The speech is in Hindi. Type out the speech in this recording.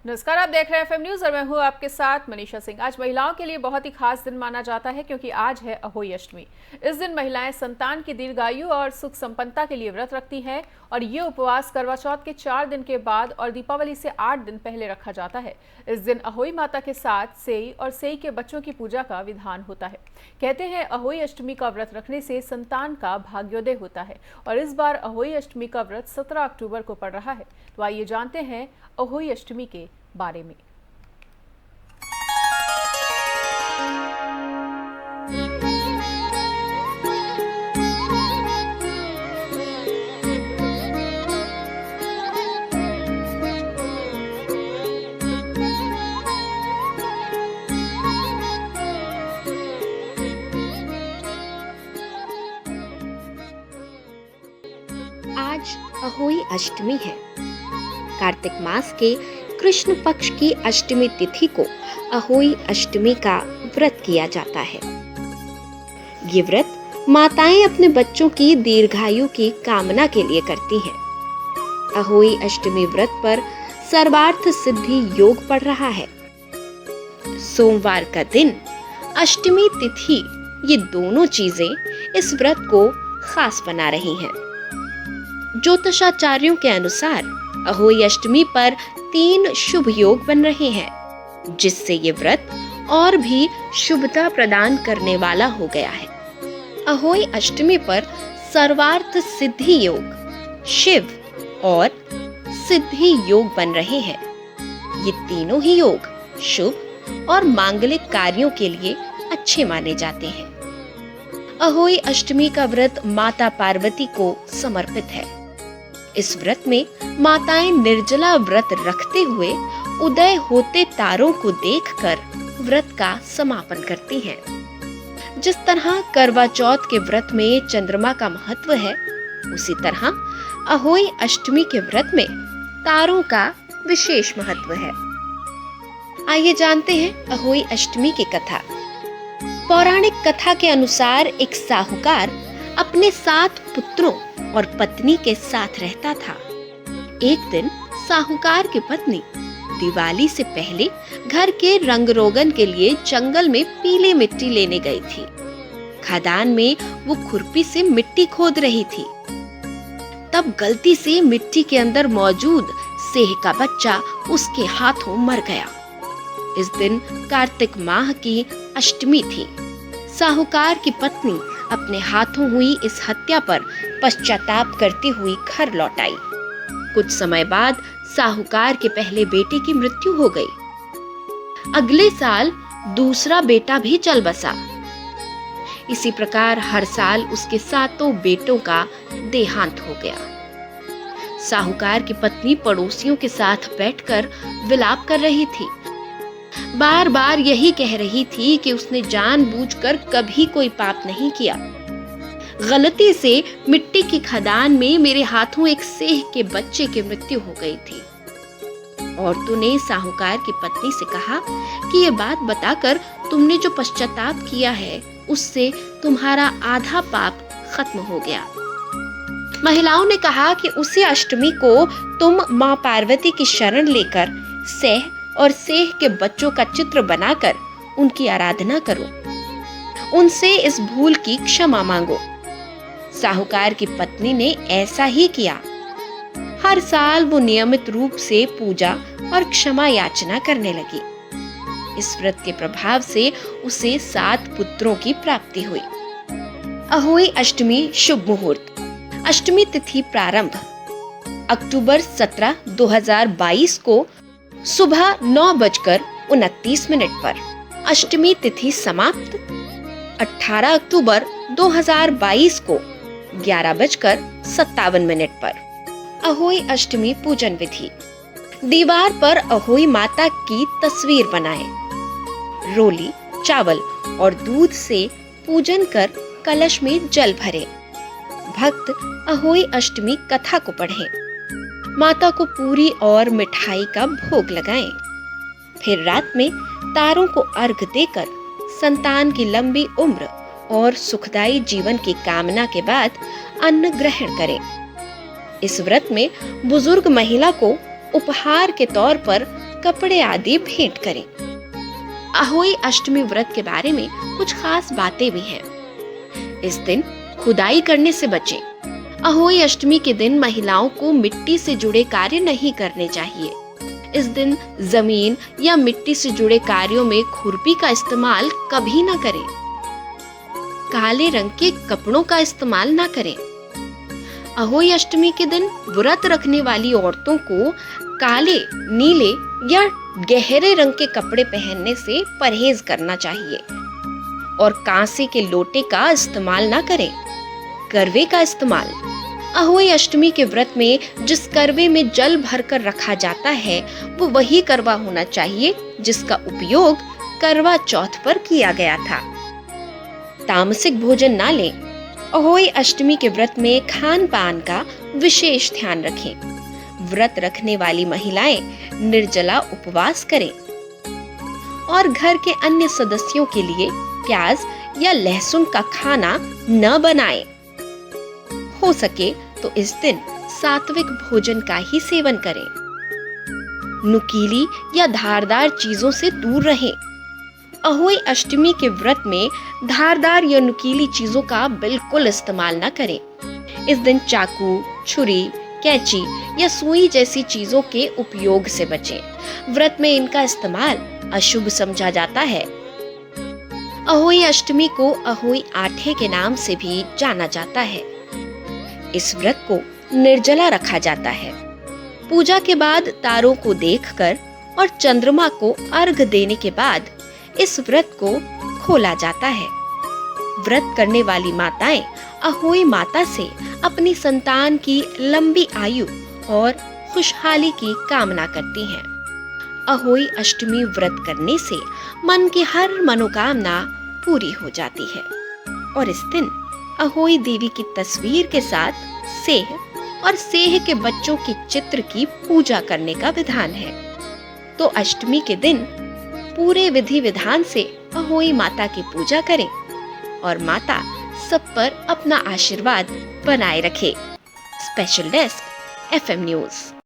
नमस्कार, आप देख रहे हैं एफएम न्यूज और मैं हूं आपके साथ मनीषा सिंह। आज महिलाओं के लिए बहुत ही खास दिन माना जाता है क्योंकि आज है अहोई अष्टमी। इस दिन महिलाएं संतान की दीर्घायु और सुख संपन्नता के लिए व्रत रखती हैं और ये उपवास करवा चौथ के 4 दिन के बाद और दीपावली से 8 दिन पहले रखा जाता है। इस दिन अहोई माता के साथ सेई और सेई के बच्चों की पूजा का विधान होता है। कहते हैं अहोई अष्टमी का व्रत रखने से संतान का भाग्योदय होता है और इस बार अहोई अष्टमी का व्रत 17 अक्टूबर को पड़ रहा है। तो आइए जानते हैं अहोई अष्टमी के बारे में। आज अहोई अष्टमी है। कार्तिक मास के कृष्ण पक्ष की अष्टमी तिथि को अहोई अष्टमी का व्रत किया जाता है। ये व्रत माताएं अपने बच्चों की दीर्घायु की कामना के लिए करती हैं। अहोई अष्टमी व्रत पर सर्वार्थ सिद्धि योग पड़ रहा है। सोमवार का दिन, अष्टमी तिथि, ये दोनों चीजें इस व्रत को खास बना रही हैं। ज्योतिषाचार्यों के अनुसार अहोई अष्टमी पर 3 शुभ योग बन रहे हैं, जिससे ये व्रत और भी शुभता प्रदान करने वाला हो गया है। अहोई अष्टमी पर सर्वार्थ सिद्धि योग, शिव और सिद्धि योग बन रहे हैं। ये तीनों ही योग शुभ और मांगलिक कार्यों के लिए अच्छे माने जाते हैं। अहोई अष्टमी का व्रत माता पार्वती को समर्पित है। इस व्रत में माताएं निर्जला व्रत रखते हुए उदय होते तारों को देखकर व्रत का समापन करती हैं। जिस तरह करवा चौथ के व्रत में चंद्रमा का महत्व है, उसी तरह अहोई अष्टमी के व्रत में तारों का विशेष महत्व है। आइए जानते हैं अहोई अष्टमी की कथा। पौराणिक कथा के अनुसार एक साहूकार अपने 7 पुत्रों और पत्नी के साथ रहता था। एक दिन साहूकार की पत्नी दिवाली से पहले घर के रंग रोगन के लिए जंगल में पीली मिट्टी लेने गई थी। खदान में वो खुरपी से मिट्टी खोद रही थी। तब गलती से मिट्टी के अंदर मौजूद सेह का बच्चा उसके हाथों मर गया। इस दिन कार्तिक माह की अष्टमी थी। साहूकार की पत्नी अपने हाथों हुई इस हत्या पर पश्चाताप करती हुई घर लौट आई। कुछ समय बाद साहूकार के पहले बेटे की मृत्यु हो गई। अगले साल दूसरा बेटा भी चल बसा। इसी प्रकार हर साल उसके 7 बेटों का देहांत हो गया। साहूकार की पत्नी पड़ोसियों के साथ बैठकर विलाप कर रही थी। बार बार यही कह रही थी कि उसने जानबूझकर कभी कोई पाप नहीं किया। गलती से मिट्टी की खदान में मेरे हाथों एक सेह के बच्चे की मृत्यु हो गई थी। औरतों ने साहूकार की पत्नी से कहा कि ये बात बताकर तुमने जो पश्चाताप किया है, उससे तुम्हारा आधा पाप खत्म हो गया। महिलाओं ने कहा कि उसी अष्टमी को तुम माँ पार्वती की शरण लेकर सेह और सेह के बच्चों का चित्र बनाकर उनकी आराधना करो। उनसे इस भूल की क्षमा मांगो। साहूकार की पत्नी ने ऐसा ही किया। हर साल वो नियमित रूप से पूजा और क्षमा याचना करने लगी। इस व्रत के प्रभाव से उसे 7 पुत्रों की प्राप्ति हुई। अहोई अष्टमी शुभ मुहूर्त। अष्टमी तिथि प्रारंभ अक्टूबर 17, 2022 को सुबह 9:29 पर। अष्टमी तिथि समाप्त 18 अक्टूबर 2022 को 11:57 पर। अहोई अष्टमी पूजन विधि। दीवार पर अहोई माता की तस्वीर बनाएं। रोली, चावल और दूध से पूजन कर कलश में जल भरें। भक्त अहोई अष्टमी कथा को पढ़ें। माता को पूरी और मिठाई का भोग लगाएं। फिर रात में तारों को अर्घ देकर संतान की लंबी उम्र और सुखदायी जीवन की कामना के बाद अन्न ग्रहण करें। इस व्रत में बुजुर्ग महिला को उपहार के तौर पर कपड़े आदि भेंट करें। अहोई अष्टमी व्रत के बारे में कुछ खास बातें भी हैं। इस दिन खुदाई करने से बचें। अहोई अष्टमी के दिन महिलाओं को मिट्टी से जुड़े कार्य नहीं करने चाहिए। इस दिन जमीन या मिट्टी से जुड़े कार्यों में खुरपी का इस्तेमाल कभी न करें। काले रंग के कपड़ों का इस्तेमाल न करें। अहोई अष्टमी के दिन व्रत रखने वाली औरतों को काले, नीले या गहरे रंग के कपड़े पहनने से परहेज करना चाहिए और कांसे के लोटे का इस्तेमाल ना करें। करवे का इस्तेमाल। अहोई अष्टमी के व्रत में जिस करवे में जल भरकर रखा जाता है वो वही करवा होना चाहिए जिसका उपयोग करवा चौथ पर किया गया था। तामसिक भोजन ना लें। अहोई अष्टमी के व्रत में खान पान का विशेष ध्यान रखें। व्रत रखने वाली महिलाएं निर्जला उपवास करें और घर के अन्य सदस्यों के लिए प्याज या लहसुन का खाना न बनाएं। हो सके तो इस दिन सात्विक भोजन का ही सेवन करें। नुकीली या धारदार चीजों से दूर रहें। अहोई अष्टमी के व्रत में धारदार या नुकीली चीजों का बिल्कुल इस्तेमाल न करें। इस दिन चाकू, छुरी, कैंची या सुई जैसी चीजों के उपयोग से बचें। व्रत में इनका इस्तेमाल अशुभ समझा जाता है। अहोई अष्टमी को अहोई आठे के नाम से भी जाना जाता है। इस व्रत को निर्जला रखा जाता है। पूजा के बाद तारों को देखकर और चंद्रमा को अर्घ देने के बाद इस व्रत को खोला जाता है। व्रत करने वाली माताएं अहोई माता से अपनी संतान की लंबी आयु और खुशहाली की कामना करती हैं। अहोई अष्टमी व्रत करने से मन की हर मनोकामना पूरी हो जाती है और इस दिन अहोई देवी की तस्वीर के साथ सेह और सेह के बच्चों के चित्र की पूजा करने का विधान है। तो अष्टमी के दिन पूरे विधि विधान से अहोई माता की पूजा करें और माता सब पर अपना आशीर्वाद बनाए रखे। Special desk FM news.